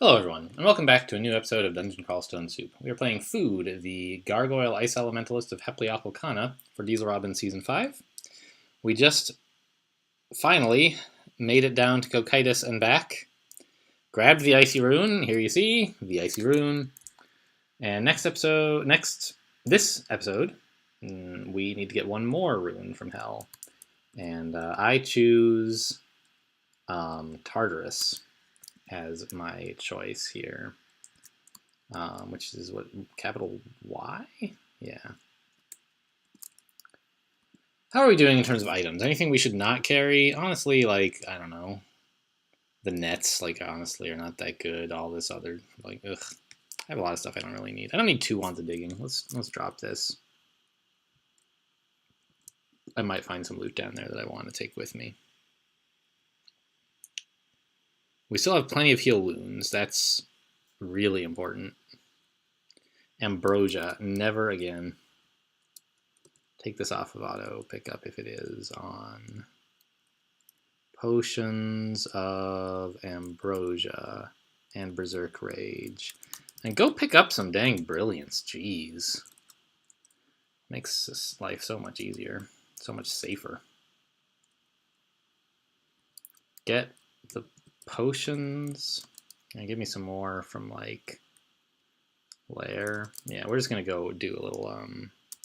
Hello everyone, and welcome back to a new episode of Dungeon Crawl Stone Soup. We are playing Food, the Gargoyle Ice Elementalist of Hepleopelcana for Dieselrobin Season 5. We just finally made it down to Cocytus and back. Grabbed the Icy Rune, here you see, the Icy Rune. And this episode, we need to get one more rune from Hell. And I choose Tartarus as my choice here, which is what, capital Y? Yeah. How are we doing in terms of items? Anything we should not carry? Honestly, like, I don't know. The nets, like, honestly, are not that good. All this other, like, ugh. I have a lot of stuff I don't really need. I don't need 2 wands of digging. Let's drop this. I might find some loot down there that I want to take with me. We still have plenty of heal wounds. That's really important. Ambrosia, never again. Take this off of auto pickup if it is on. Potions of Ambrosia and Berserk Rage. And go pick up some dang brilliance, jeez. Makes this life so much easier, so much safer. Get the potions, and give me some more from, like, Lair. Yeah, we're just gonna go do a little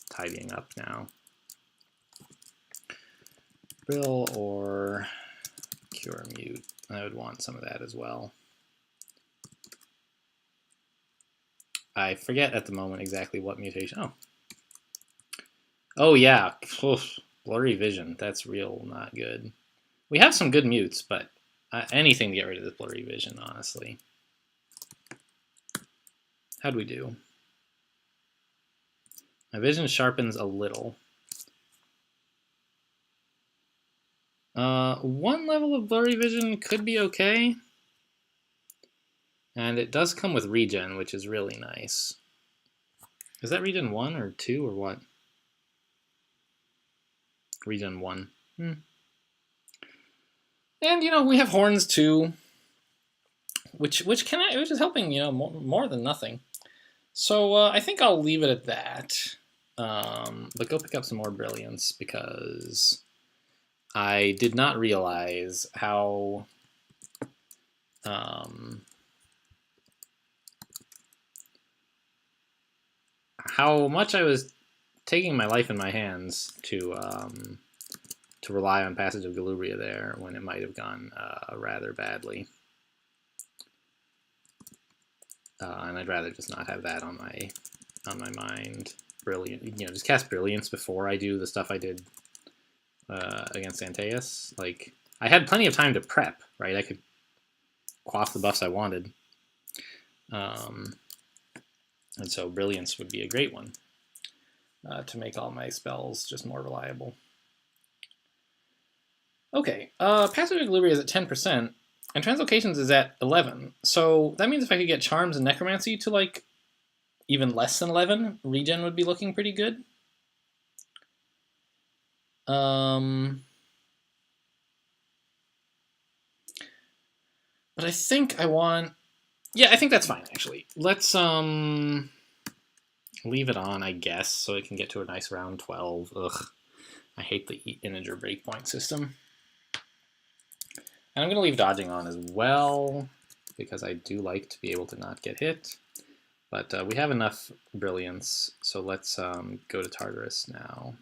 tidying up now. Brill or Cure Mute. I would want some of that as well. I forget at the moment exactly what mutation. Oh yeah. Oof. Blurry vision. That's real not good. We have some good mutes, but anything to get rid of this blurry vision, honestly. How'd we do? My vision sharpens a little. 1 level of blurry vision could be okay. And it does come with regen, which is really nice. Is that regen 1 or 2 or what? Regen 1. And, you know, we have horns too, which is helping, you know, more than nothing. So I think I'll leave it at that. But go pick up some more brilliance, because I did not realize how much I was taking my life in my hands to rely on Passage of Galubria there, when it might have gone rather badly. And I'd rather just not have that on my mind. Brilliant, you know, just cast Brilliance before I do the stuff I did against Antaeus. Like, I had plenty of time to prep, right? I could quaff the buffs I wanted. And so Brilliance would be a great one to make all my spells just more reliable. Okay, Passage of Galubria is at 10%, and Translocations is at 11. So that means if I could get Charms and Necromancy to, like, even less than 11, regen would be looking pretty good. But I think I want... Yeah, I think that's fine, actually. Let's leave it on, I guess, so it can get to a nice round 12. Ugh, I hate the integer breakpoint system. And I'm going to leave dodging on as well, because I do like to be able to not get hit. But we have enough brilliance, so let's go to Tartarus now.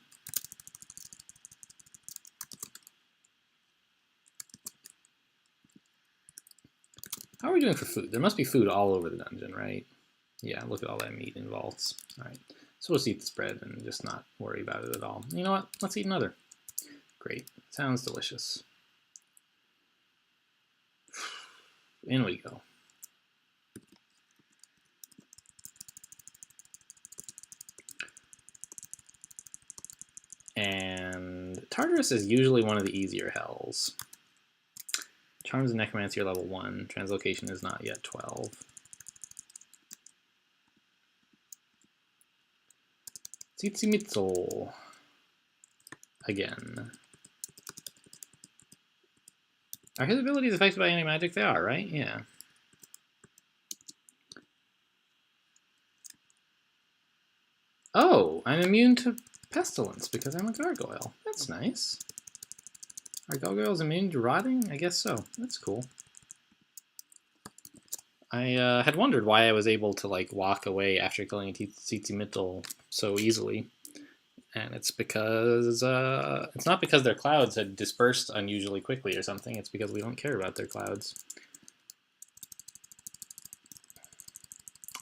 How are we doing for food? There must be food all over the dungeon, right? Yeah, look at all that meat in vaults. All right, so we'll just eat this bread and just not worry about it at all. You know what? Let's eat another. Great. Sounds delicious. In we go. And Tartarus is usually one of the easier hells. Charms and Necromancy are level 1. Translocation is not yet 12. Tsitsimitzel. Again. Are his abilities affected by any magic? They are, right? Yeah. Oh, I'm immune to pestilence because I'm a gargoyle. That's nice. Are gargoyles immune to rotting? I guess so. That's cool. I had wondered why I was able to like walk away after killing a tsetse mittel so easily, and it's because it's not because their clouds had dispersed unusually quickly or something. It's because we don't care about their clouds.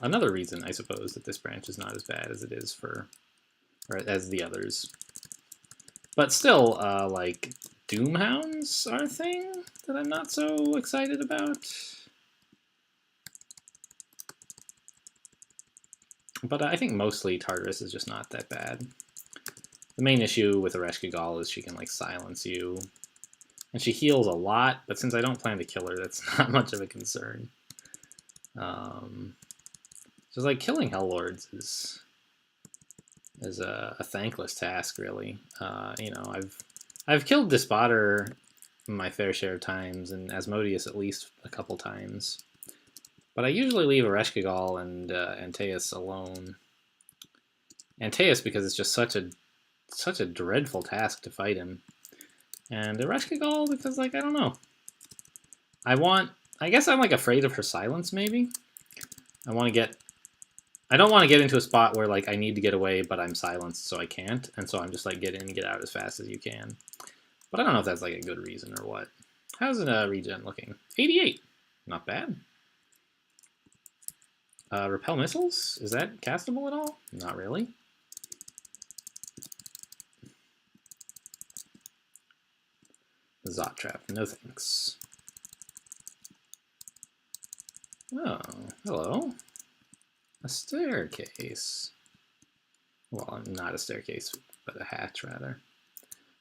Another reason, I suppose, that this branch is not as bad as it is for, or as the others. But still, like, Doomhounds are a thing that I'm not so excited about. But I think mostly Tartarus is just not that bad. The main issue with Ereshkigal is she can, like, silence you. And she heals a lot, but since I don't plan to kill her, that's not much of a concern. Just like killing Hellords is a thankless task, really. You know, I've killed Despotter my fair share of times, and Asmodeus at least a couple times. But I usually leave Ereshkigal and Antaeus alone. Antaeus because it's just such a dreadful task to fight him, and Ereshkigal because, like, I don't know. I guess I'm like afraid of her silence. Maybe I don't want to get into a spot where like I need to get away, but I'm silenced, so I can't, and so I'm just like get in and get out as fast as you can. But I don't know if that's like a good reason or what. How's the regen looking? 88, not bad. Repel missiles? Is that castable at all? Not really. Zot trap, no thanks. Oh, hello. A staircase. Well, not a staircase, but a hatch, rather.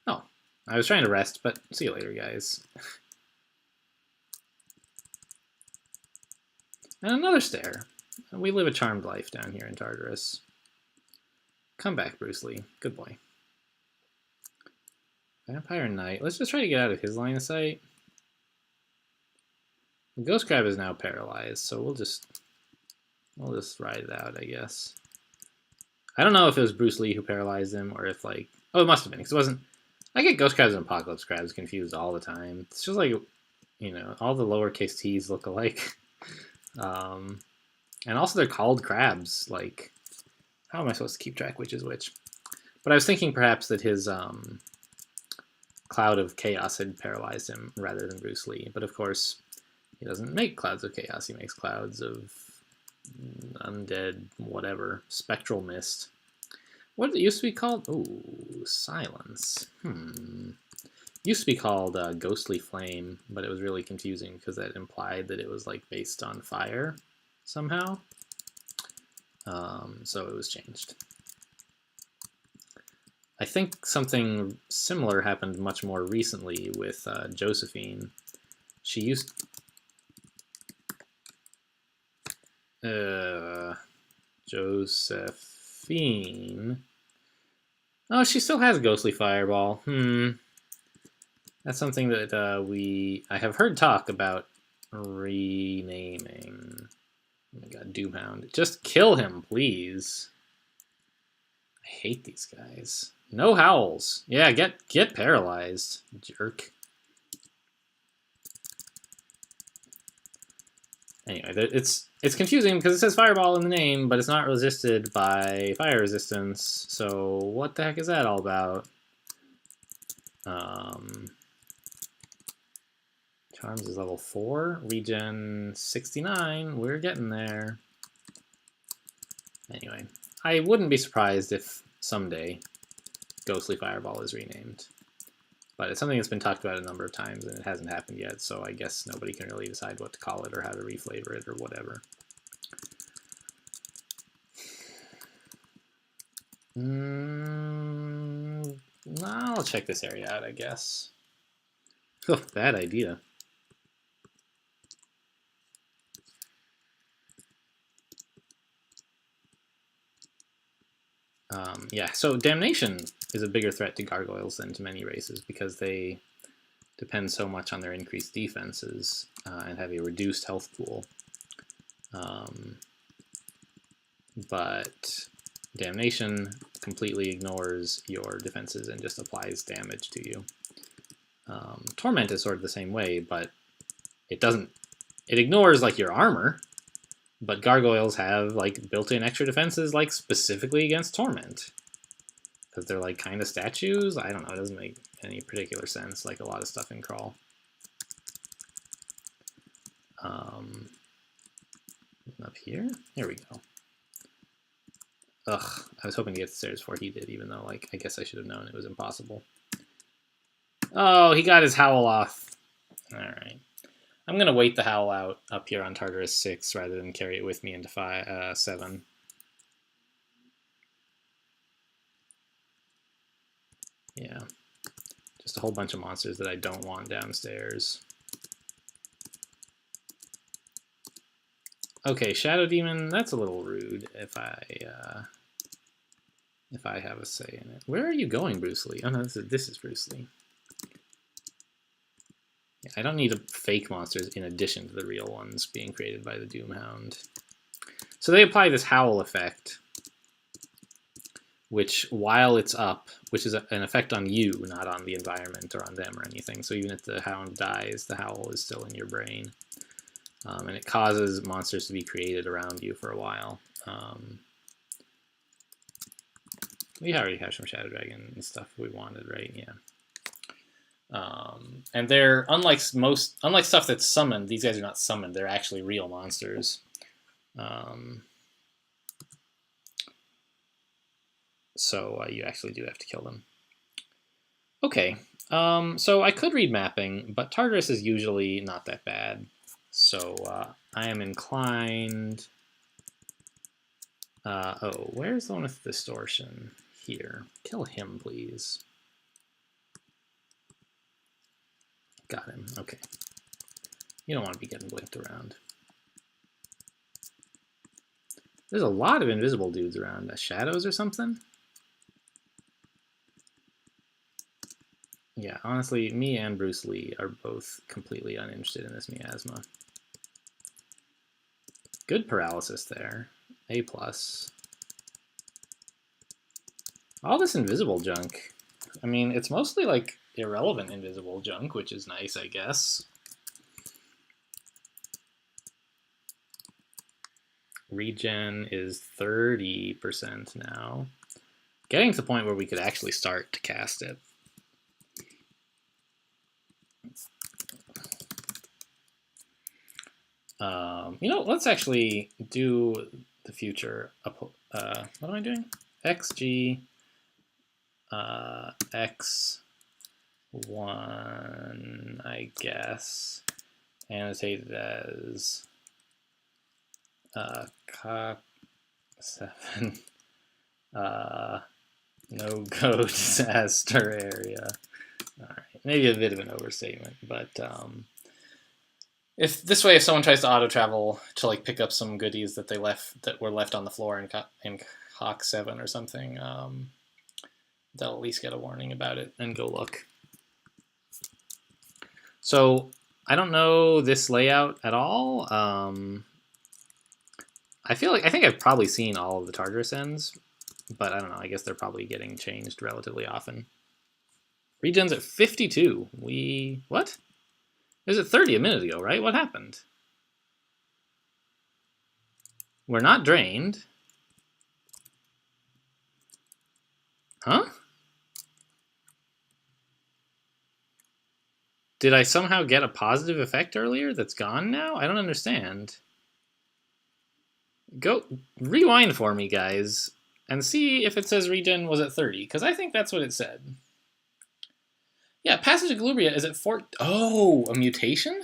Oh, I was trying to rest, but see you later, guys. And another stair. We live a charmed life down here in Tartarus. Come back, Bruce Lee. Good boy. Vampire Knight. Let's just try to get out of his line of sight. The Ghost Crab is now paralyzed, so we'll just ride it out, I guess. I don't know if it was Bruce Lee who paralyzed him, or if like... Oh, it must have been, because it wasn't... I get Ghost Crabs and Apocalypse Crabs confused all the time. It's just like, you know, all the lowercase t's look alike. And also they're called crabs. Like, how am I supposed to keep track which is which? But I was thinking perhaps that his Cloud of Chaos had paralyzed him rather than Bruce Lee. But of course, he doesn't make Clouds of Chaos. He makes Clouds of undead, whatever, spectral mist. What did it used to be called? Ooh, silence. Used to be called Ghostly Flame, but it was really confusing because that implied that it was like based on fire somehow. So it was changed. I think something similar happened much more recently with Josephine. She used... Josephine... Oh, she still has Ghostly Fireball. That's something that I have heard talk about renaming. Oh my god, Doomhound. Just kill him, please. I hate these guys. No howls. Yeah, get paralyzed, jerk. Anyway, it's confusing because it says Fireball in the name, but it's not resisted by fire resistance. So what the heck is that all about? Charms is level 4. Regen 69. We're getting there. Anyway, I wouldn't be surprised if someday Ghostly Fireball is renamed. But it's something that's been talked about a number of times, and it hasn't happened yet, so I guess nobody can really decide what to call it or how to reflavor it or whatever. I'll check this area out, I guess. Oh, bad idea. Yeah, so Damnation is a bigger threat to gargoyles than to many races because they depend so much on their increased defenses and have a reduced health pool. But Damnation completely ignores your defenses and just applies damage to you. Torment is sort of the same way, but it doesn't. It ignores like your armor, but gargoyles have like built-in extra defenses, like specifically against torment, because they're like kind of statues. I don't know. It doesn't make any particular sense. Like a lot of stuff in crawl. Up here. Here we go. Ugh, I was hoping to get the stairs before he did, even though, like, I guess I should have known it was impossible. Oh, he got his howl off. Alright. I'm going to wait the howl out up here on Tartarus 6 rather than carry it with me into 7. Yeah. Just a whole bunch of monsters that I don't want downstairs. Okay, Shadow Demon, that's a little rude if I have a say in it. Where are you going, Bruce Lee? Oh no, this is Bruce Lee. Yeah, I don't need fake monsters in addition to the real ones being created by the Doomhound. So they apply this howl effect, which while it's up, which is an effect on you, not on the environment or on them or anything. So even if the hound dies, the howl is still in your brain. And it causes monsters to be created around you for a while. We already have some Shadow Dragon and stuff we wanted, right? Yeah. And they're unlike stuff that's summoned. These guys are not summoned; they're actually real monsters. So you actually do have to kill them. Okay. So I could read mapping, but Tartarus is usually not that bad. So I am inclined. Oh, where's the one with distortion? Here. Kill him, please. Got him. Okay. You don't want to be getting blinked around. There's a lot of invisible dudes around. Shadows or something? Yeah, honestly, me and Bruce Lee are both completely uninterested in this miasma. Good paralysis there. A+. All this invisible junk. I mean, it's mostly like irrelevant invisible junk, which is nice, I guess. Regen is 30% now. Getting to the point where we could actually start to cast it. You know, let's actually do the future. What am I doing? XG X1, I guess, annotated as cock 7 no-go disaster area. All right, maybe a bit of an overstatement, but if someone tries to auto travel to like pick up some goodies that were left on the floor in Hawk 7 or something, they'll at least get a warning about it and go look. So I don't know this layout at all. I think I've probably seen all of the Tartarus ends, but I don't know. I guess they're probably getting changed relatively often. Regen's at 52. What? It was at 30 a minute ago, right? What happened? We're not drained. Huh? Did I somehow get a positive effect earlier that's gone now? I don't understand. Go rewind for me, guys, and see if it says regen was at 30, because I think that's what it said. Yeah, Passage of Galubria is at 4. Oh, a mutation?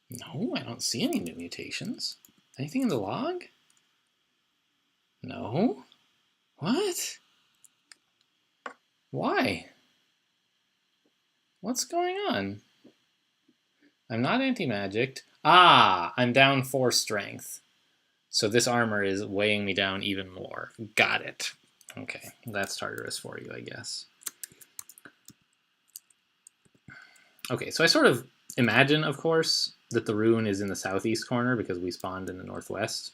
No, I don't see any new mutations. Anything in the log? No. What? Why? What's going on? I'm not anti-magicked. Ah, I'm down 4 strength. So this armor is weighing me down even more. Got it. Okay, that's Tartarus for you, I guess. Okay, so I sort of imagine, of course, that the rune is in the southeast corner because we spawned in the northwest.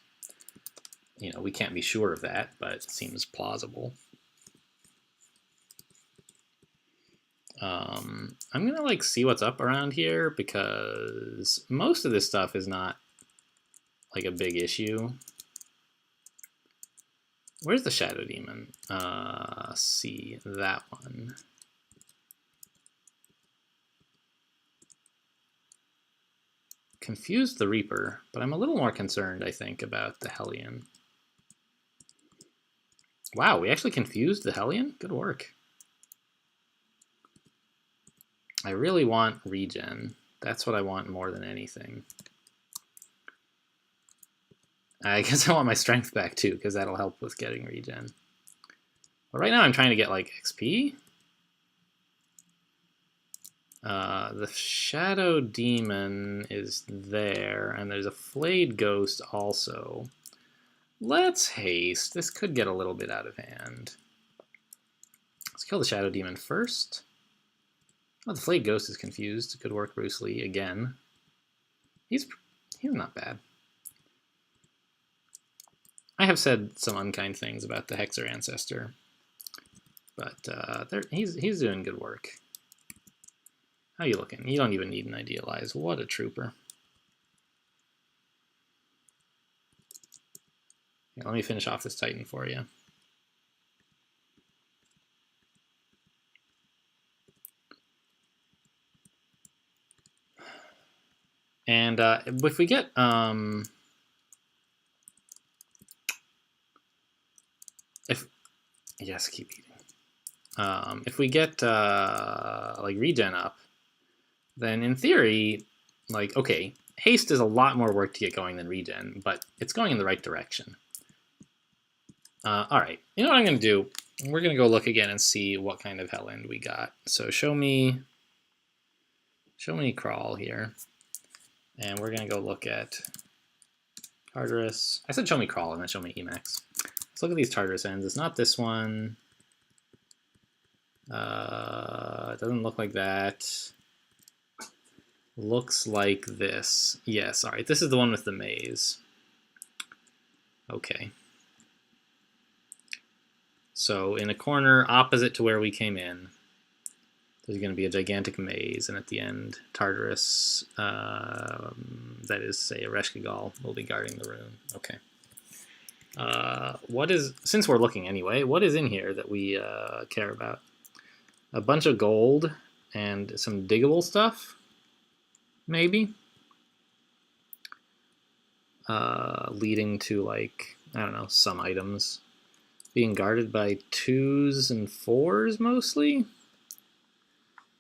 You know, we can't be sure of that, but it seems plausible. I'm gonna like see what's up around here because most of this stuff is not like a big issue. Where's the Shadow Demon? See that one. Confused the Reaper, but I'm a little more concerned, I think, about the Hellion. Wow, we actually confused the Hellion? Good work. I really want regen. That's what I want more than anything. I guess I want my strength back too, because that'll help with getting regen. But right now I'm trying to get like XP. The Shadow Demon is there, and there's a Flayed Ghost also. Let's haste. This could get a little bit out of hand. Let's kill the Shadow Demon first. Oh, the Flayed Ghost is confused. Good work, Bruce Lee, again. He's not bad. I have said some unkind things about the Hexer Ancestor, but he's doing good work. How you looking? You don't even need an Idealize. What a trooper. Here, let me finish off this Titan for you. And if we get yes, keep eating. If we get like regen up, then in theory, like, okay, haste is a lot more work to get going than regen, but it's going in the right direction. All right, you know what I'm gonna do? We're gonna go look again and see what kind of hell end we got. So show me crawl here, and we're gonna go look at Tartarus. I said show me crawl and then show me Emacs. Let's look at these Tartarus ends. It's not this one. It doesn't look like that. Looks like this. Yes, all right, this is the one with the maze. Okay. So in a corner opposite to where we came in, there's going to be a gigantic maze, and at the end, Tartarus, that is, say, a Reshkigal, will be guarding the rune. Okay. What is, since we're looking anyway, what is in here that we care about? A bunch of gold and some diggable stuff, maybe? Leading to, like, I don't know, some items. Being guarded by 2s and 4s, mostly?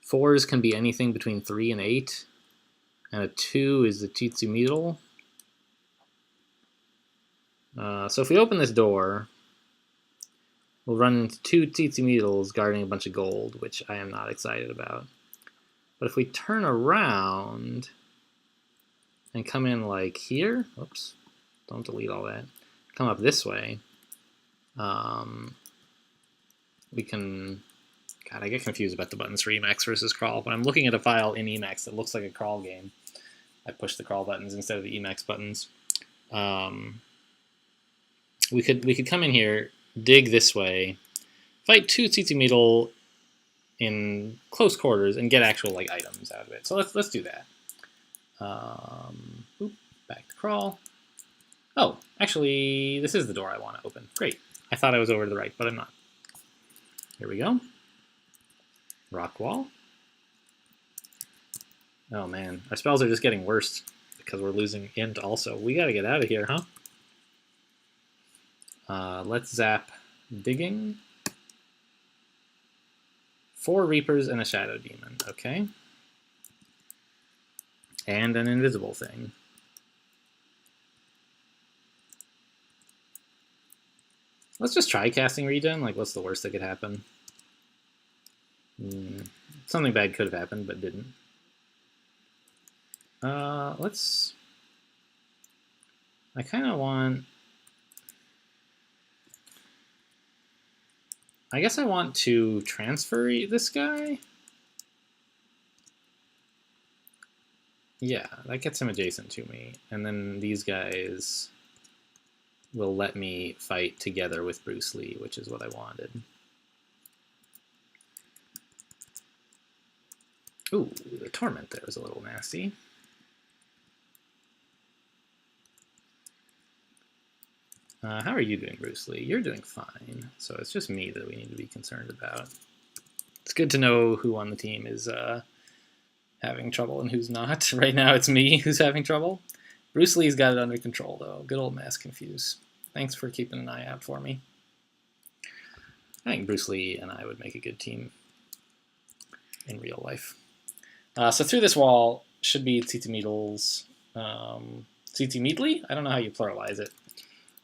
4s can be anything between 3 and 8, and a 2 is the Titsumitl. So if we open this door, we'll run into 2 Titsumitls guarding a bunch of gold, which I am not excited about. But if we turn around and come in like here, oops, don't delete all that, come up this way, we can, God, I get confused about the buttons for Emacs versus crawl. When I'm looking at a file in Emacs that looks like a crawl game, I push the crawl buttons instead of the Emacs buttons. We could come in here, dig this way, fight 2 Titsumitl in close quarters, and get actual like items out of it. So let's do that. Back to crawl. Oh, actually, this is the door I want to open. Great. I thought I was over to the right, but I'm not. Here we go. Rock wall. Oh man, our spells are just getting worse because we're losing int also. We gotta get out of here, huh? Let's zap digging. 4 Reapers and a Shadow Demon, okay. And an invisible thing. Let's just try casting regen, like what's the worst that could happen? Something bad could have happened, but didn't. Let's... I kind of want... I guess I want to transfer this guy. Yeah, that gets him adjacent to me. And then these guys will let me fight together with Bruce Lee, which is what I wanted. Ooh, the Torment there is a little nasty. How are you doing, Bruce Lee? You're doing fine. So it's just me that we need to be concerned about. It's good to know who on the team is having trouble and who's not. Right now it's me who's having trouble. Bruce Lee's got it under control, though. Good old Mass Confuse. Thanks for keeping an eye out for me. I think Bruce Lee and I would make a good team in real life. So through this wall should be Tzitzimeedles. Tzitzimeedli? I don't know how you pluralize it.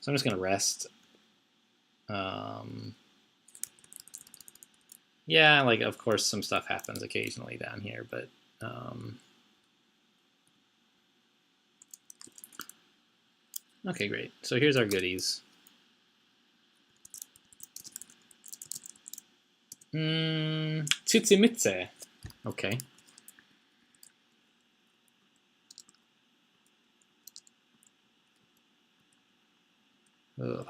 So I'm just going to rest. Yeah, like, of course, some stuff happens occasionally down here, but... okay, great. So here's our goodies. Tsitsimitse. Okay. Ugh.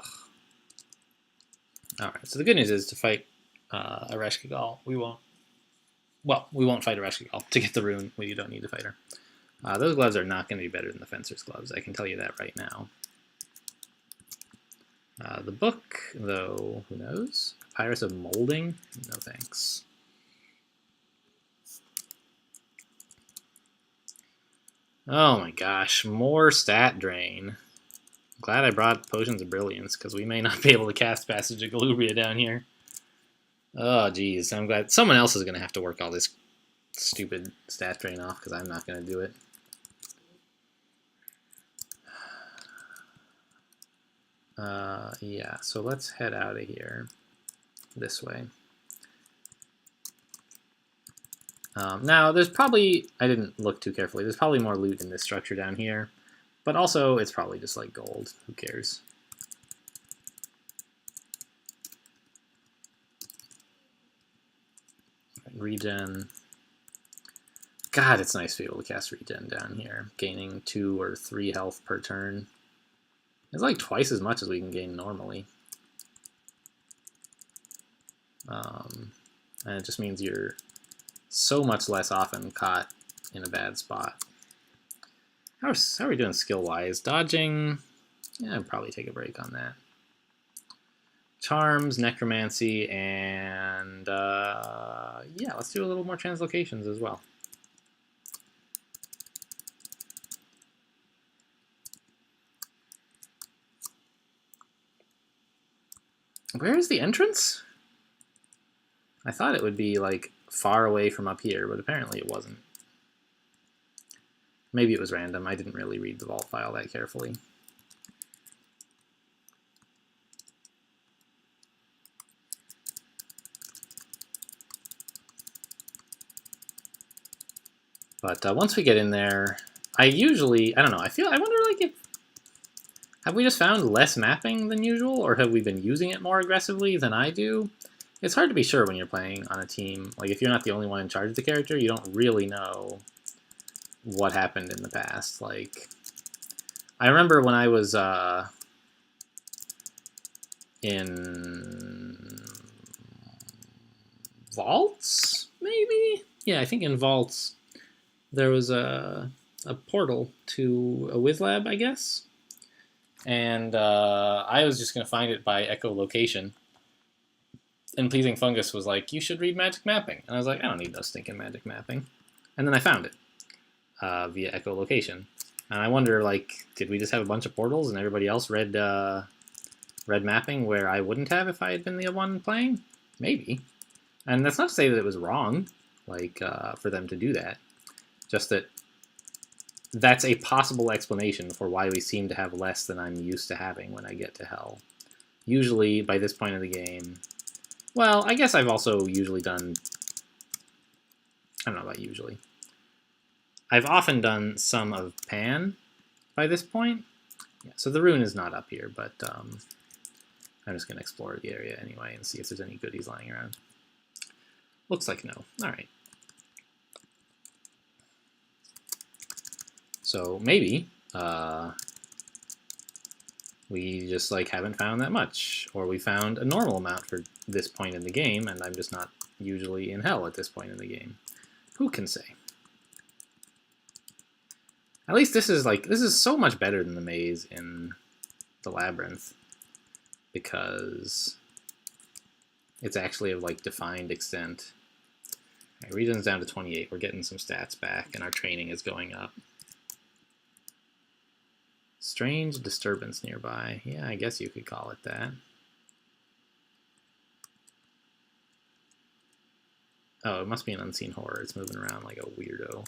Alright, so the good news is to fight a Reshkigal, we won't fight a Reshkigal. To get the rune, we don't need to fight her. Those gloves are not going to be better than the Fencer's gloves, I can tell you that right now. The book, though, who knows? Papyrus of Molding? No thanks. Oh my gosh, more stat drain. Glad I brought Potions of Brilliance, because we may not be able to cast Passage of Galubria down here. Oh, geez. I'm glad someone else is going to have to work all this stupid stat drain off, because I'm not going to do it. Yeah, so let's head out of here this way. Now, there's probably, I didn't look too carefully, there's probably more loot in this structure down here. But also, it's probably just like gold. Who cares? Regen. God, it's nice to be able to cast Regen down here. Gaining 2 or 3 health per turn. It's like twice as much as we can gain normally. And it just means you're so much less often caught in a bad spot. How are we doing skill-wise? Dodging, yeah, I'd probably take a break on that. Charms, Necromancy, and yeah, let's do a little more translocations as well. Where is the entrance? I thought it would be like far away from up here, but apparently it wasn't. Maybe it was random. I didn't really read the vault file that carefully. But once we get in there, I don't know, I wonder like if, have we just found less mapping than usual, or have we been using it more aggressively than I do? It's hard to be sure when you're playing on a team. Like, if you're not the only one in charge of the character, you don't really know what happened in the past. Like, I remember when I was in Vaults, maybe? Yeah, I think in Vaults there was a portal to a Wizlab, I guess. And I was just going to find it by echolocation. And Pleasing Fungus was like, you should read Magic Mapping. And I was like, I don't need no stinking Magic Mapping. And then I found it via echolocation. And I wonder, like, did we just have a bunch of portals and everybody else read mapping where I wouldn't have if I had been the one playing? Maybe. And that's not to say that it was wrong, like, for them to do that. Just that that's a possible explanation for why we seem to have less than I'm used to having when I get to Hell. Usually, by this point of the game... Well, I guess I've also usually done... I don't know about usually. I've often done some of Pan by this point. Yeah, so the rune is not up here, but I'm just going to explore the area anyway and see if there's any goodies lying around. Looks like no. Alright. So maybe We just like haven't found that much, or we found a normal amount for this point in the game, and I'm just not usually in hell at this point in the game. Who can say? At least this is so much better than the maze in the labyrinth, because it's actually of like defined extent. Right, regen's down to 28. We're getting some stats back, and our training is going up. Strange disturbance nearby. Yeah, I guess you could call it that. Oh, it must be an unseen horror. It's moving around like a weirdo.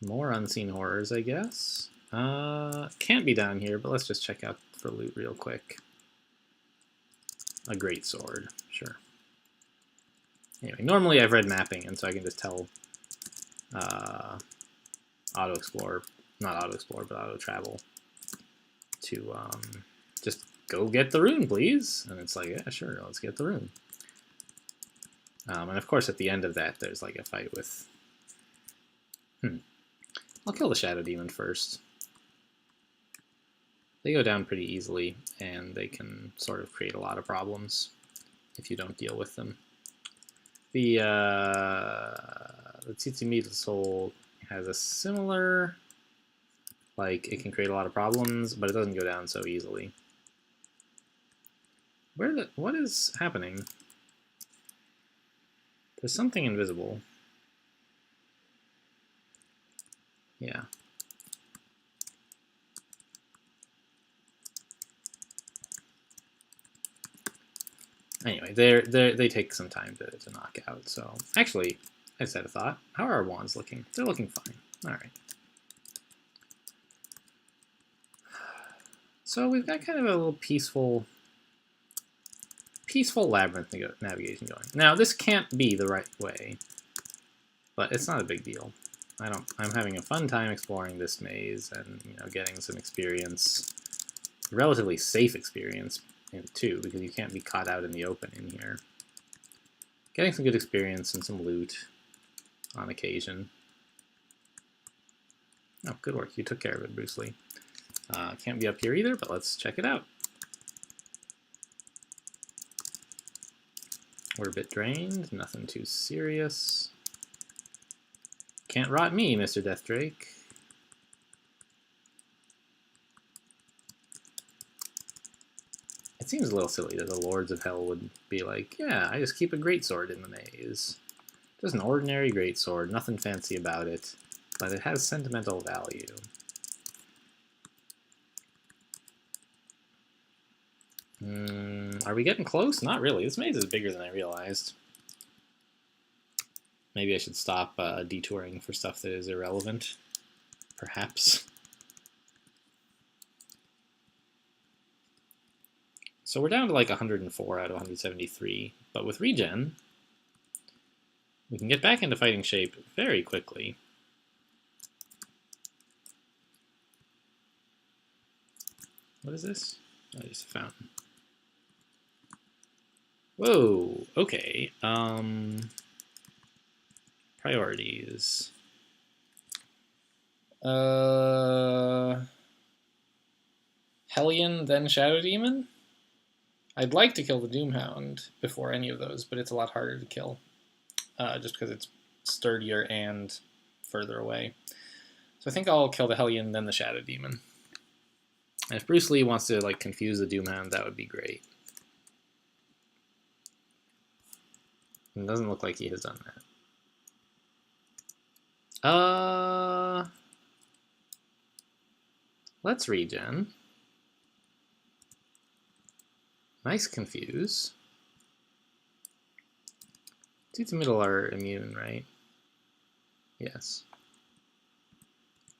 More unseen horrors, I guess. Can't be down here, but let's just check out for loot real quick. A great sword, sure. Anyway, normally I've read mapping, and so I can just tell auto explore, not auto explore, but auto travel to just go get the rune, please. And it's like, yeah, sure, let's get the rune. And of course, at the end of that, there's like a fight with. I'll kill the Shadow Demon first. They go down pretty easily, and they can sort of create a lot of problems if you don't deal with them. The Tsitsumitsu Soul has a similar, like, it can create a lot of problems, but it doesn't go down so easily. What is happening? There's something invisible. Yeah. Anyway, they take some time to knock out. So actually, I just had a thought. How are our wands looking? They're looking fine. All right. So we've got kind of a little peaceful labyrinth navigation going. Now this can't be the right way, but it's not a big deal. I'm having a fun time exploring this maze and getting some experience, relatively safe experience too, because you can't be caught out in the open in here. Getting some good experience and some loot on occasion. Oh, good work. You took care of it, Bruce Lee. Can't be up here either, but let's check it out. We're a bit drained. Nothing too serious. Can't rot me, Mr. Deathdrake. It seems a little silly that the Lords of Hell would be like, yeah, I just keep a greatsword in the maze. Just an ordinary greatsword, nothing fancy about it, but it has sentimental value. Are we getting close? Not really. This maze is bigger than I realized. Maybe I should stop detouring for stuff that is irrelevant. Perhaps. So we're down to like 104 out of 173, but with regen, we can get back into fighting shape very quickly. What is this? Oh, just a fountain. Whoa, okay. Priorities. Hellion, then Shadow Demon? I'd like to kill the Doomhound before any of those, but it's a lot harder to kill. Just because it's sturdier and further away. So I think I'll kill the Hellion, then the Shadow Demon. And if Bruce Lee wants to like confuse the Doomhound, that would be great. It doesn't look like he has done that. Let's regen. Nice confuse. Dudes in the middle are immune, right? Yes.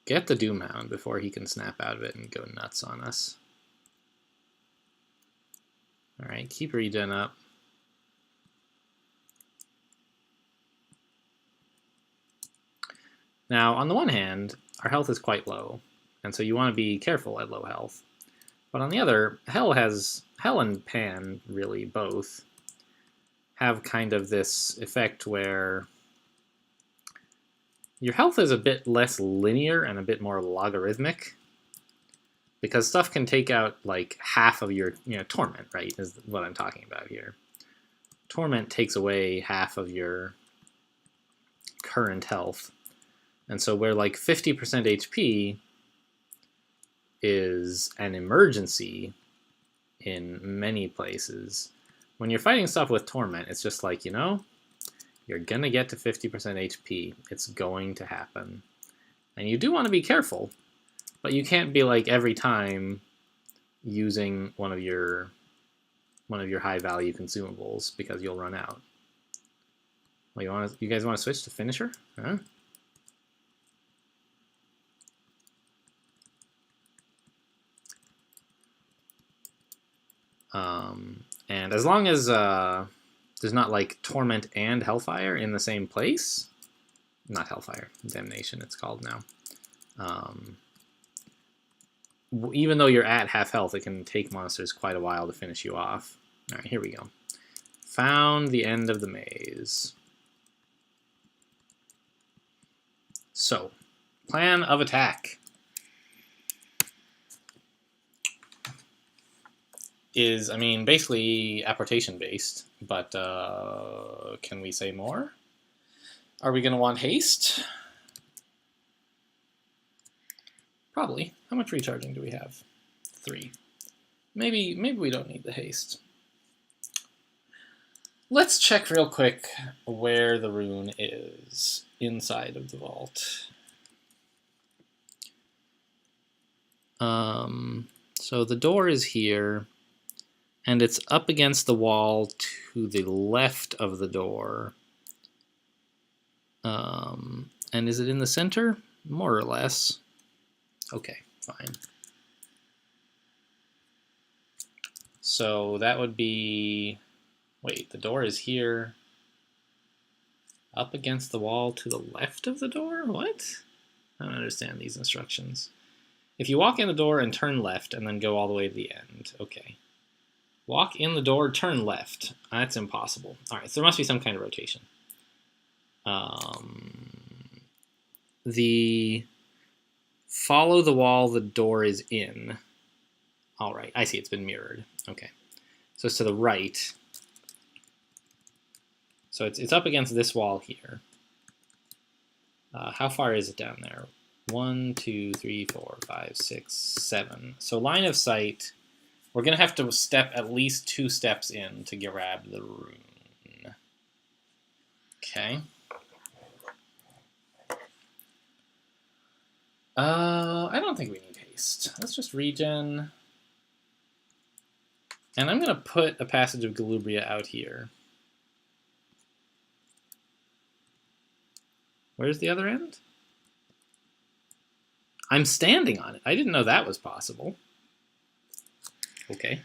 Get the Doomhound before he can snap out of it and go nuts on us. Alright, keep regen up. Now, on the one hand, our health is quite low, and so you want to be careful at low health. But on the other, Hell and Pan, really, both, have kind of this effect where your health is a bit less linear and a bit more logarithmic, because stuff can take out like half of your, torment, right, is what I'm talking about here. Torment takes away half of your current health. And so where like 50% HP is an emergency in many places, when you're fighting stuff with Torment, it's just like, you're gonna get to 50% HP. It's going to happen. And you do want to be careful, but you can't be like every time using one of your high value consumables, because you'll run out. Well, you guys want to switch to Finisher? Huh? And as long as there's not like Torment and Hellfire in the same place, not Hellfire, Damnation it's called now. Even though you're at half health, it can take monsters quite a while to finish you off. All right, here we go. Found the end of the maze. So, plan of attack is, basically apportation based, but can we say more? Are we going to want haste? Probably. How much recharging do we have? 3. Maybe we don't need the haste. Let's check real quick where the rune is inside of the vault. So the door is here, and it's up against the wall to the left of the door. And is it in the center? More or less. Okay, fine. So that would be... Wait, the door is here. Up against the wall to the left of the door? What? I don't understand these instructions. If you walk in the door and turn left and then go all the way to the end. Okay. Walk in the door, turn left. That's impossible. All right, so there must be some kind of rotation. The follow the wall the door is in. All right, I see, it's been mirrored. Okay, so it's to the right. So it's up against this wall here. How far is it down there? 1, 2, 3, 4, 5, 6, 7. So line of sight, we're going to have to step at least 2 steps in to grab the rune. Okay. I don't think we need haste. Let's just regen. And I'm going to put a Passage of Galubria out here. Where's the other end? I'm standing on it. I didn't know that was possible. Okay.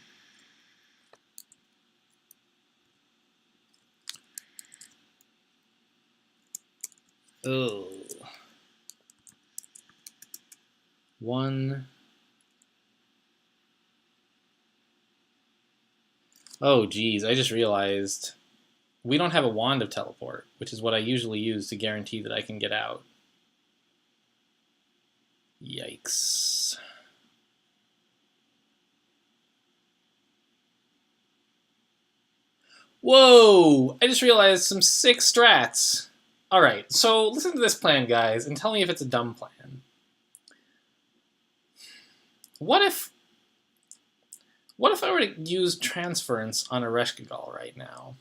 Oh. 1. Oh, geez. I just realized we don't have a wand of teleport, which is what I usually use to guarantee that I can get out. Yikes. Whoa! I just realized some sick strats. Alright, so listen to this plan, guys, and tell me if it's a dumb plan. What if I were to use transference on Ereshkigal right now?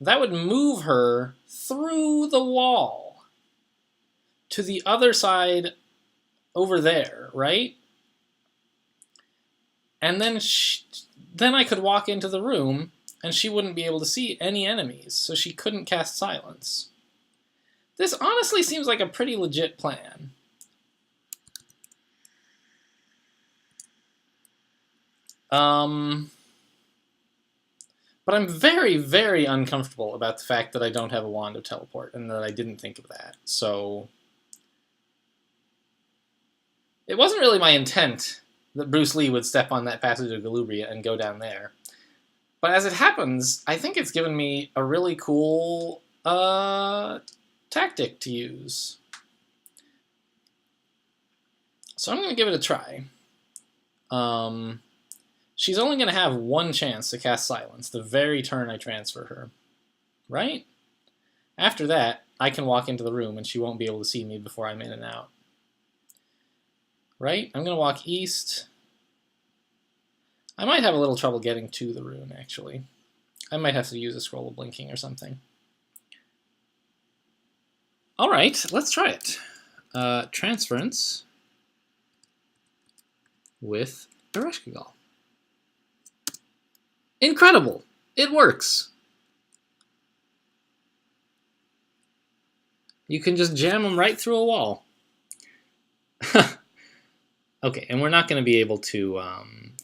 That would move her through the wall to the other side over there, right? And then then I could walk into the room and she wouldn't be able to see any enemies, so she couldn't cast Silence. This honestly seems like a pretty legit plan. But I'm very, very uncomfortable about the fact that I don't have a wand of teleport and that I didn't think of that. So it wasn't really my intent that Bruce Lee would step on that Passage of Galubria and go down there. But as it happens, I think it's given me a really cool tactic to use. So I'm going to give it a try. She's only going to have one chance to cast Silence the very turn I transfer her. Right? After that, I can walk into the room and she won't be able to see me before I'm in and out. Right? I'm going to walk east. I might have a little trouble getting to the rune, actually. I might have to use a scroll of blinking or something. All right, let's try it. Transference with Ereshkigal. Incredible! It works! You can just jam them right through a wall. Okay, and we're not going to be able to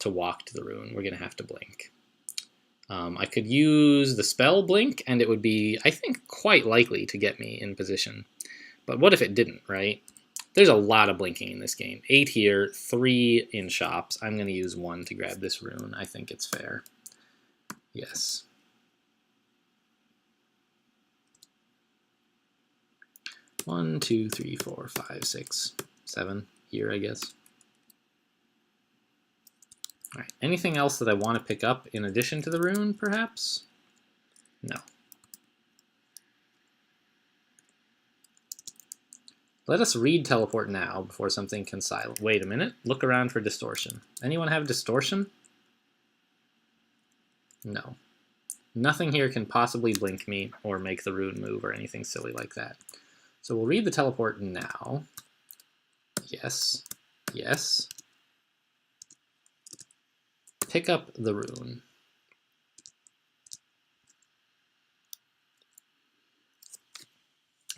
walk to the rune. We're going to have to blink. I could use the spell blink, and it would be, I think, quite likely to get me in position. But what if it didn't, right? There's a lot of blinking in this game. 8 here, 3 in shops. I'm going to use 1 to grab this rune. I think it's fair. Yes. One, 2, 3, 4, 5, 6, 7 here, I guess. All right. Anything else that I want to pick up in addition to the rune, perhaps? No. Let us read teleport now before something can silence. Wait a minute. Look around for distortion. Anyone have distortion? No. Nothing here can possibly blink me or make the rune move or anything silly like that. So we'll read the teleport now. Yes. Yes. Pick up the rune.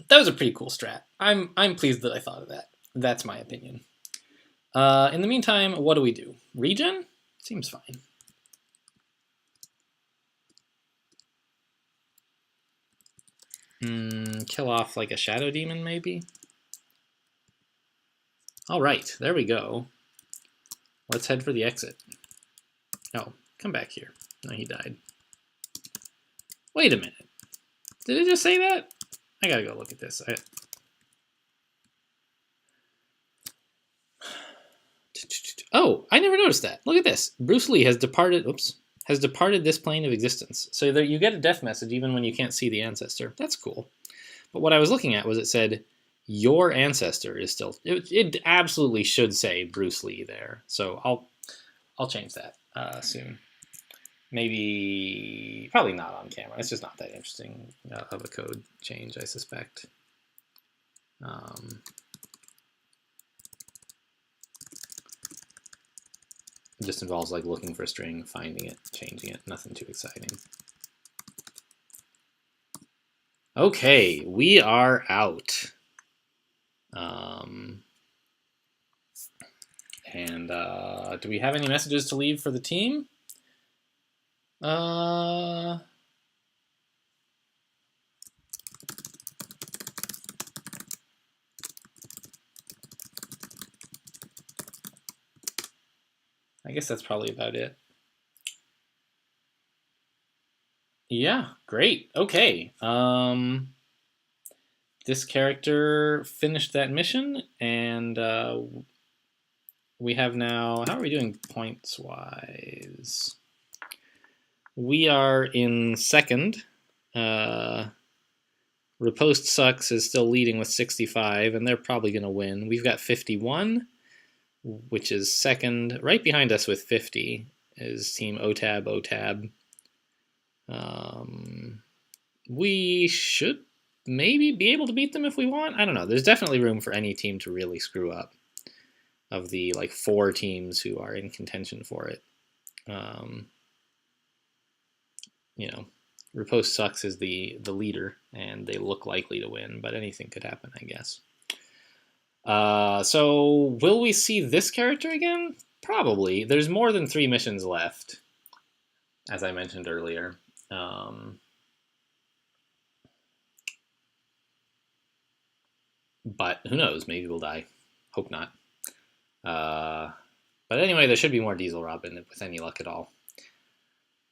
That was a pretty cool strat. I'm pleased that I thought of that. That's my opinion. In the meantime, what do we do? Regen? Seems fine. Kill off like a shadow demon, maybe? All right, there we go. Let's head for the exit. Oh, come back here. No, he died. Wait a minute. Did it just say that? I gotta go look at this. Oh, I never noticed that. Look at this. Bruce Lee has departed. Oops. Has departed this plane of existence. So there you get a death message even when you can't see the ancestor. That's cool. But what I was looking at was it said, your ancestor is still... It absolutely should say Bruce Lee there. So I'll change that soon. Maybe... Probably not on camera. It's just not that interesting of a code change, I suspect. It just involves like looking for a string, finding it, changing it. Nothing too exciting. Okay, we are out. Do we have any messages to leave for the team? I guess that's probably about it. Yeah, great. Okay. This character finished that mission, and we have now... How are we doing points-wise? We are in second. Riposte Sucks is still leading with 65, and they're probably going to win. We've got 51, which is second. Right behind us with 50 is Team OTAB. We should maybe be able to beat them if we want. I don't know. There's definitely room for any team to really screw up. Of the like 4 teams who are in contention for it. You know, Riposte Sucks is the leader, and they look likely to win, but anything could happen, I guess. So will we see this character again? Probably. There's more than 3 missions left, as I mentioned earlier. But who knows? Maybe we'll die. Hope not. But anyway, there should be more Dieselrobin with any luck at all.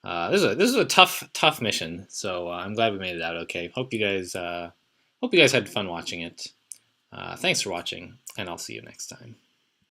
This is a tough mission, so I'm glad we made it out okay. Hope you guys hope you guys had fun watching it. Thanks for watching, and I'll see you next time.